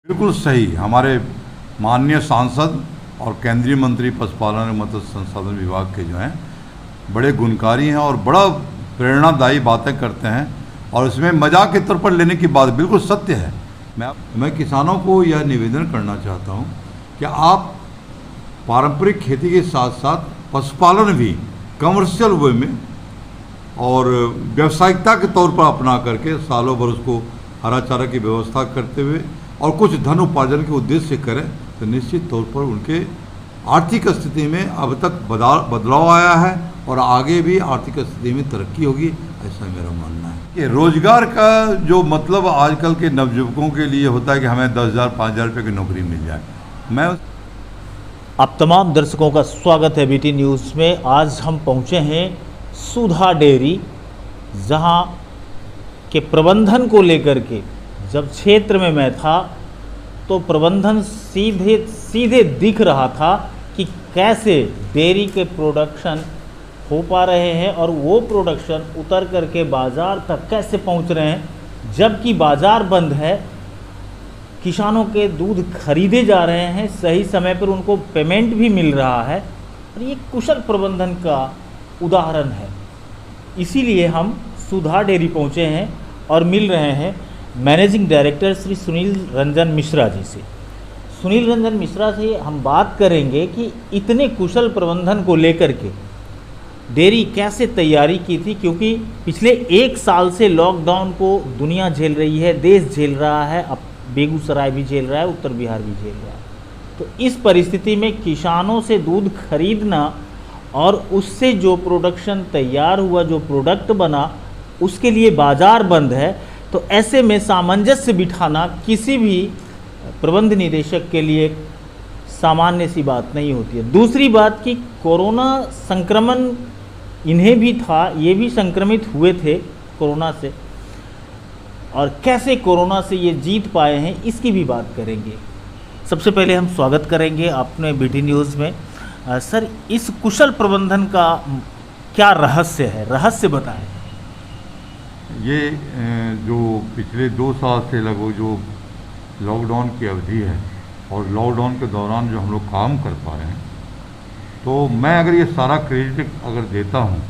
बिल्कुल सही। हमारे माननीय सांसद और केंद्रीय मंत्री पशुपालन और मत्स्य संसाधन विभाग के जो हैं बड़े गुणकारी हैं और बड़ा प्रेरणादायी बातें करते हैं और इसमें मजाक के तौर पर लेने की बात बिल्कुल सत्य है। मैं किसानों को यह निवेदन करना चाहता हूं कि आप पारंपरिक खेती के साथ साथ पशुपालन भी कमर्शियल वे में और व्यावसायिकता के तौर पर अपना करके सालों भर उसको हरा चारा की व्यवस्था करते हुए और कुछ धन उपार्जन के उद्देश्य से करें तो निश्चित तौर पर उनके आर्थिक स्थिति में अब तक बदलाव आया है और आगे भी आर्थिक स्थिति में तरक्की होगी, ऐसा मेरा मानना है। कि रोजगार का जो मतलब आजकल के नवयुवकों के लिए होता है कि हमें 10,000 5,000 रुपये की नौकरी मिल जाए। आप तमाम दर्शकों का स्वागत है बीटी न्यूज़ में। आज हम पहुंचे हैं सुधा डेयरी, जहां के प्रबंधन को लेकर के जब क्षेत्र में मैं था तो प्रबंधन सीधे दिख रहा था कि कैसे डेयरी के प्रोडक्शन हो पा रहे हैं और वो प्रोडक्शन उतर करके बाज़ार तक कैसे पहुंच रहे हैं, जबकि बाज़ार बंद है। किसानों के दूध खरीदे जा रहे हैं, सही समय पर उनको पेमेंट भी मिल रहा है और ये कुशल प्रबंधन का उदाहरण है। इसीलिए हम सुधा डेयरी पहुंचे हैं और मिल रहे हैं मैनेजिंग डायरेक्टर श्री सुनील रंजन मिश्रा जी से। सुनील रंजन मिश्रा से हम बात करेंगे कि इतने कुशल प्रबंधन को लेकर के डेयरी कैसे तैयारी की थी, क्योंकि पिछले 1 साल से लॉकडाउन को दुनिया झेल रही है, देश झेल रहा है, अब बेगूसराय भी झेल रहा है, उत्तर बिहार भी झेल रहा है। तो इस परिस्थिति में किसानों से दूध खरीदना और उससे जो प्रोडक्शन तैयार हुआ, जो प्रोडक्ट बना, उसके लिए बाज़ार बंद है। तो ऐसे में सामंजस्य बिठाना किसी भी प्रबंध निदेशक के लिए सामान्य सी बात नहीं होती है। दूसरी बात कि कोरोना संक्रमण इन्हें भी था, ये भी संक्रमित हुए थे कोरोना से, और कैसे कोरोना से ये जीत पाए हैं इसकी भी बात करेंगे। सबसे पहले हम स्वागत करेंगे अपने बीटी न्यूज़ में। सर, इस कुशल प्रबंधन का क्या रहस्य है, रहस्य बताएं। ये जो पिछले 2 साल से लगभग जो लॉकडाउन की अवधि है और लॉकडाउन के दौरान जो हम लोग काम कर पा रहे हैं, तो मैं अगर ये सारा क्रेडिट अगर देता हूँ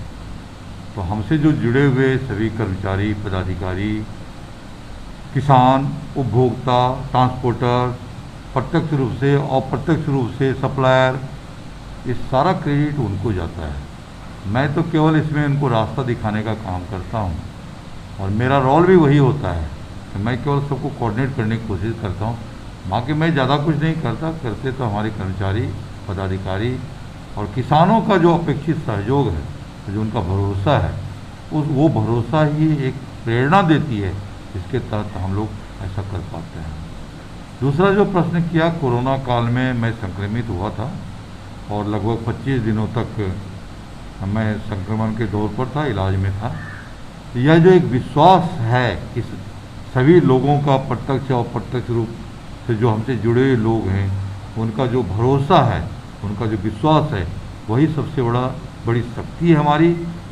तो हमसे जो जुड़े हुए सभी कर्मचारी, पदाधिकारी, किसान, उपभोक्ता, ट्रांसपोर्टर, प्रत्यक्ष रूप से और अप्रत्यक्ष रूप से सप्लायर, ये सारा क्रेडिट उनको जाता है। मैं तो केवल इसमें उनको रास्ता दिखाने का काम करता हूँ और मेरा रोल भी वही होता है कि मैं केवल सबको कोऑर्डिनेट करने की कोशिश करता हूँ। बाकी मैं ज़्यादा कुछ नहीं करता, करते तो हमारे कर्मचारी, पदाधिकारी और किसानों का जो अपेक्षित सहयोग है, जो उनका भरोसा है, वो भरोसा ही एक प्रेरणा देती है, इसके तहत हम लोग ऐसा कर पाते हैं। दूसरा जो प्रश्न किया, कोरोना काल में मैं संक्रमित हुआ था और लगभग 25 दिनों तक मैं संक्रमण के दौर पर था, इलाज में था। यह जो एक विश्वास है कि सभी लोगों का प्रत्यक्ष और अप्रत्यक्ष रूप से जो हमसे जुड़े हुए लोग हैं, उनका जो भरोसा है, उनका जो विश्वास है, वही सबसे बड़ी शक्ति है हमारी,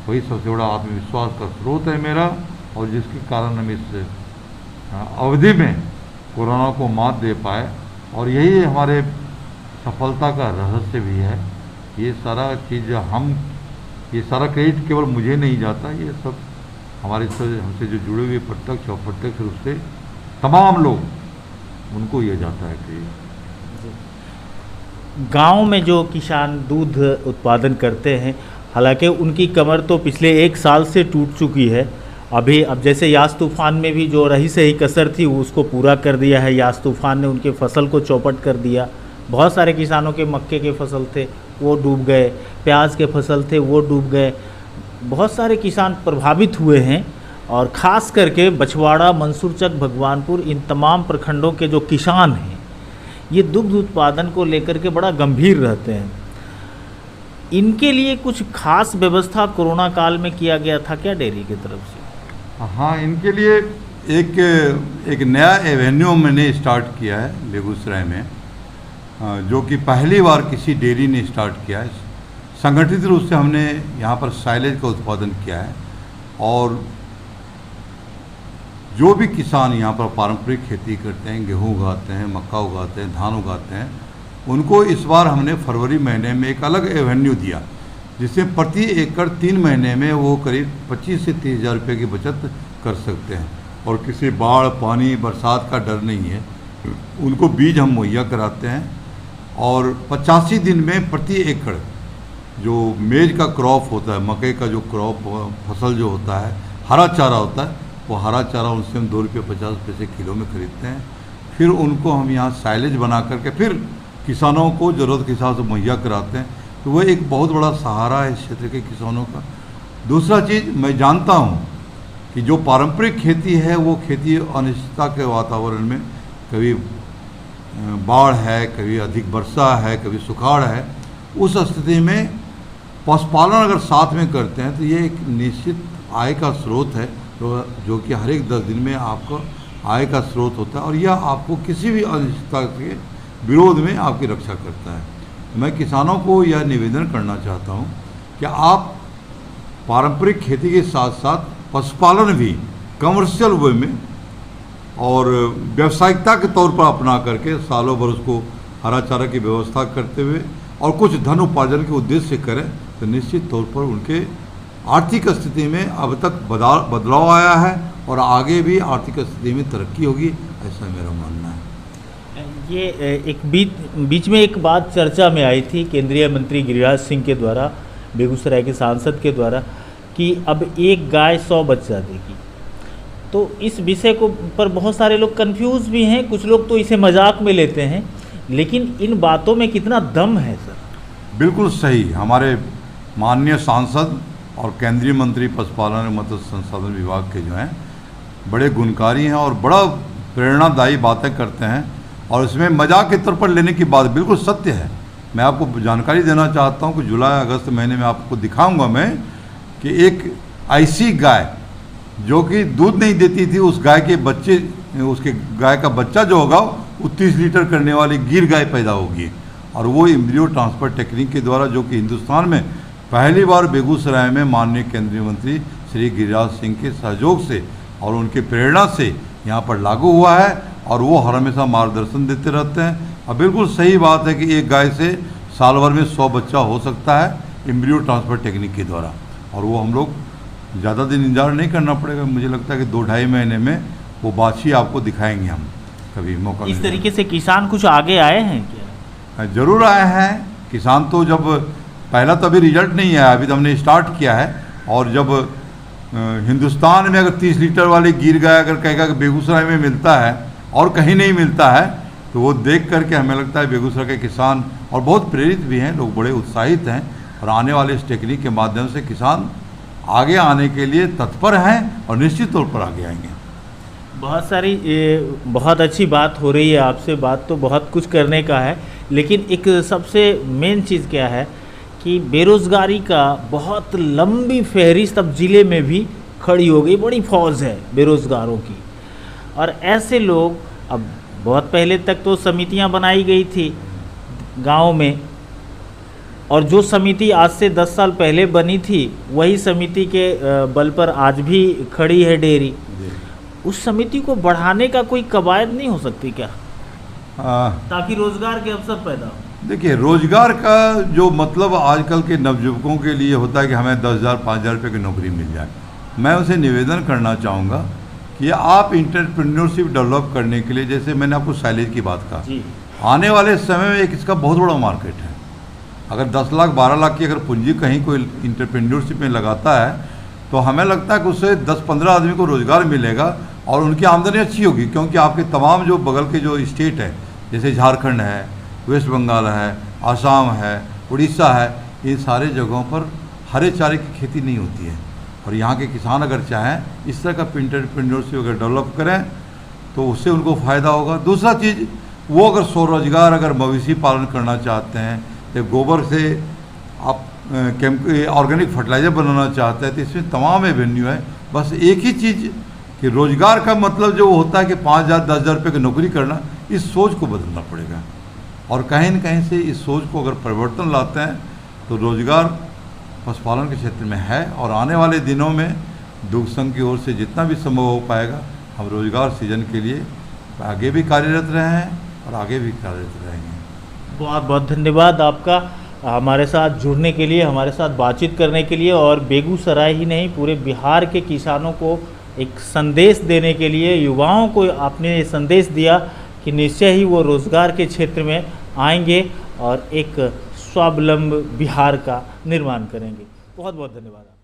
वही सबसे बड़ा आत्मविश्वास का स्रोत है मेरा, और जिसके कारण हम इस अवधि में कोरोना को मात दे पाए। और यही हमारे सफलता का रहस्य भी है। ये सारा चीज़ ये सारा क्रेडिट केवल मुझे नहीं जाता, ये सब हमारे हमसे जो जुड़े हुए प्रत्यक्ष और अप्रत्यक्ष रूप से तमाम लोग, उनको ये जाता है क्रेडिट। गांव में जो किसान दूध उत्पादन करते हैं, हालांकि उनकी कमर तो पिछले 1 साल से टूट चुकी है। अब जैसे यास तूफ़ान में भी जो रही सही कसर थी उसको पूरा कर दिया है। यास तूफ़ान ने उनके फसल को चौपट कर दिया। बहुत सारे किसानों के मक्के के फसल थे वो डूब गए, प्याज के फसल थे वो डूब गए। बहुत सारे किसान प्रभावित हुए हैं और ख़ास करके बछवाड़ा, मंसूरचक, भगवानपुर, इन तमाम प्रखंडों के जो किसान हैं, ये दुग्ध उत्पादन को लेकर के बड़ा गंभीर रहते हैं। इनके लिए कुछ खास व्यवस्था कोरोना काल में किया गया था क्या डेयरी की तरफ से? हाँ, इनके लिए एक नया एवेन्यू मैंने स्टार्ट किया है बेगूसराय में, जो कि पहली बार किसी डेयरी ने स्टार्ट किया है। संगठित रूप से हमने यहाँ पर साइलेज का उत्पादन किया है और जो भी किसान यहाँ पर पारंपरिक खेती करते हैं, गेहूँ उगाते हैं, मक्का उगाते हैं, धान उगाते हैं, उनको इस बार हमने फरवरी महीने में एक अलग एवेन्यू दिया, जिससे प्रति एकड़ 3 महीने में वो करीब 25 से 30 हज़ार रुपये की बचत कर सकते हैं और किसी बाढ़, पानी, बरसात का डर नहीं है। उनको बीज हम मुहैया कराते हैं और 85 दिन में प्रति एकड़ जो मेज का क्रॉप होता है, मकई का जो क्रॉप फसल जो होता है, हरा चारा होता है, वो हरा चारा उनसे हम 2 रुपये 50 पैसे किलो में खरीदते हैं। फिर उनको हम यहाँ साइलेज बना करके फिर किसानों को ज़रूरत के हिसाब से मुहैया कराते हैं। तो वह एक बहुत बड़ा सहारा है इस क्षेत्र के किसानों का। दूसरा चीज़, मैं जानता हूँ कि जो पारंपरिक खेती है वो खेती अनिश्चितता के वातावरण में, कभी बाढ़ है, कभी अधिक वर्षा है, कभी सुखाड़ है, उस स्थिति में पशुपालन अगर साथ में करते हैं तो ये एक निश्चित आय का स्रोत है, जो कि हर एक 10 दिन में आपको आय का स्रोत होता है और यह आपको किसी भी अनिश्चितता के विरोध में आपकी रक्षा करता है। मैं किसानों को यह निवेदन करना चाहता हूँ कि आप पारंपरिक खेती के साथ साथ पशुपालन भी कमर्शियल वे में और व्यावसायिकता के तौर पर अपना करके सालों भर उसको हरा चारा की व्यवस्था करते हुए और कुछ धन उपार्जन के उद्देश्य से करें तो निश्चित तौर पर उनके आर्थिक स्थिति में अब तक बदलाव आया है और आगे भी आर्थिक स्थिति में तरक्की होगी, ऐसा मेरा मानना है। ये एक बीच में एक बात चर्चा में आई थी केंद्रीय मंत्री गिरिराज सिंह के द्वारा, बेगूसराय के सांसद के द्वारा, कि अब एक गाय 100 बच्चा देगी। तो इस विषय को पर बहुत सारे लोग कंफ्यूज भी हैं, कुछ लोग तो इसे मजाक में लेते हैं, लेकिन इन बातों में कितना दम है सर? बिल्कुल सही। हमारे माननीय सांसद और केंद्रीय मंत्री पशुपालन और मत्स्य संसाधन विभाग के जो हैं बड़े गुणकारी हैं और बड़ा प्रेरणादायी बातें करते हैं और इसमें मजाक के तौर पर लेने की बात बिल्कुल सत्य है। मैं आपको जानकारी देना चाहता हूं कि जुलाई अगस्त महीने में आपको दिखाऊंगा मैं कि एक ऐसी गाय जो कि दूध नहीं देती थी, उस गाय के बच्चे, उसके गाय का बच्चा जो होगा वो 30 लीटर करने वाली गिर गाय पैदा होगी और वो एम्ब्रियो ट्रांसफर टेक्निक के द्वारा, जो कि हिंदुस्तान में पहली बार बेगूसराय में माननीय केंद्रीय मंत्री श्री गिरिराज सिंह के सहयोग से और उनके प्रेरणा से यहाँ पर लागू हुआ है और वो हर हमेशा मार्गदर्शन देते रहते हैं। और बिल्कुल सही बात है कि एक गाय से साल भर में 100 बच्चा हो सकता है एम्ब्रियो ट्रांसफर टेक्निक के द्वारा और वो हम लोग ज़्यादा दिन इंतजार नहीं करना पड़ेगा। मुझे लगता है कि 2-2.5 महीने में वो बाछी आपको दिखाएंगे हम, कभी मौका इस तरीके से किसान कुछ आगे आए हैं क्या? जरूर आए हैं किसान। तो जब पहला तो अभी रिजल्ट नहीं आया, अभी तो हमने स्टार्ट किया है और जब हिंदुस्तान में अगर 30 लीटर वाली गिर गाय अगर कहेगा कि बेगूसराय में मिलता है और कहीं नहीं मिलता है तो वो देख करके हमें लगता है बेगूसराय के किसान और बहुत प्रेरित भी हैं, लोग बड़े उत्साहित हैं और आने वाले इस टेक्निक के माध्यम से किसान आगे आने के लिए तत्पर हैं और निश्चित तौर पर आगे आएंगे। बहुत अच्छी बात हो रही है आपसे, बात तो बहुत कुछ करने का है, लेकिन एक सबसे मेन चीज़ क्या है कि बेरोज़गारी का बहुत लंबी फहरिस्त अब ज़िले में भी खड़ी हो गई, बड़ी फौज है बेरोज़गारों की। और ऐसे लोग, अब बहुत पहले तक तो समितियां बनाई गई थी गांव में, और जो समिति आज से 10 साल पहले बनी थी वही समिति के बल पर आज भी खड़ी है डेयरी। उस समिति को बढ़ाने का कोई कवायद नहीं हो सकती क्या, ताकि रोज़गार के अवसर पैदा हो? देखिए, रोज़गार का जो मतलब आजकल के नवयुवकों के लिए होता है कि हमें 10,000 5,000 रुपये की नौकरी मिल जाए। मैं उसे निवेदन करना चाहूँगा कि आप इंटरप्रेन्योरशिप डेवलप करने के लिए, जैसे मैंने आपको साइलेज की बात कहा, आने वाले समय में एक इसका बहुत बड़ा मार्केट है। अगर 10 लाख 12 लाख की अगर पूंजी कहीं कोई इंटरप्रेन्योरशिप में लगाता है तो हमें लगता है कि उससे 10-15 आदमी को रोज़गार मिलेगा और उनकी आमदनी अच्छी होगी, क्योंकि आपके तमाम जो बगल के जो स्टेट है, जैसे झारखंड है, वेस्ट बंगाल है, आसाम है, उड़ीसा है, ये सारे जगहों पर हरे चारे की खेती नहीं होती है और यहाँ के किसान अगर चाहें इस तरह का एंटरप्रेन्योरशिप अगर डेवलप करें तो उससे उनको फ़ायदा होगा। दूसरा चीज़, वो अगर स्वरोजगार, अगर मवेशी पालन करना चाहते हैं तो गोबर से आप ऑर्गेनिक फर्टिलाइज़र बनाना चाहते हैं तो इसमें तमाम एवेन्यू है। बस एक ही चीज़ कि रोज़गार का मतलब जो होता है कि 5,000 10,000 रुपये की नौकरी करना, इस सोच को बदलना पड़ेगा और कहीं न कहीं से इस सोच को अगर परिवर्तन लाते हैं तो रोज़गार पशुपालन के क्षेत्र में है और आने वाले दिनों में दुग्ध संघ की ओर से जितना भी संभव हो पाएगा हम रोज़गार सृजन के लिए आगे भी कार्यरत रहे हैं और आगे भी कार्यरत रहेंगे। बहुत बहुत धन्यवाद आपका हमारे साथ जुड़ने के लिए, हमारे साथ बातचीत करने के लिए, और बेगूसराय ही नहीं पूरे बिहार के किसानों को एक संदेश देने के लिए, युवाओं को आपने ये संदेश दिया कि निश्चय ही वो रोज़गार के क्षेत्र में आएंगे और एक स्वावलंबी बिहार का निर्माण करेंगे। बहुत बहुत धन्यवाद।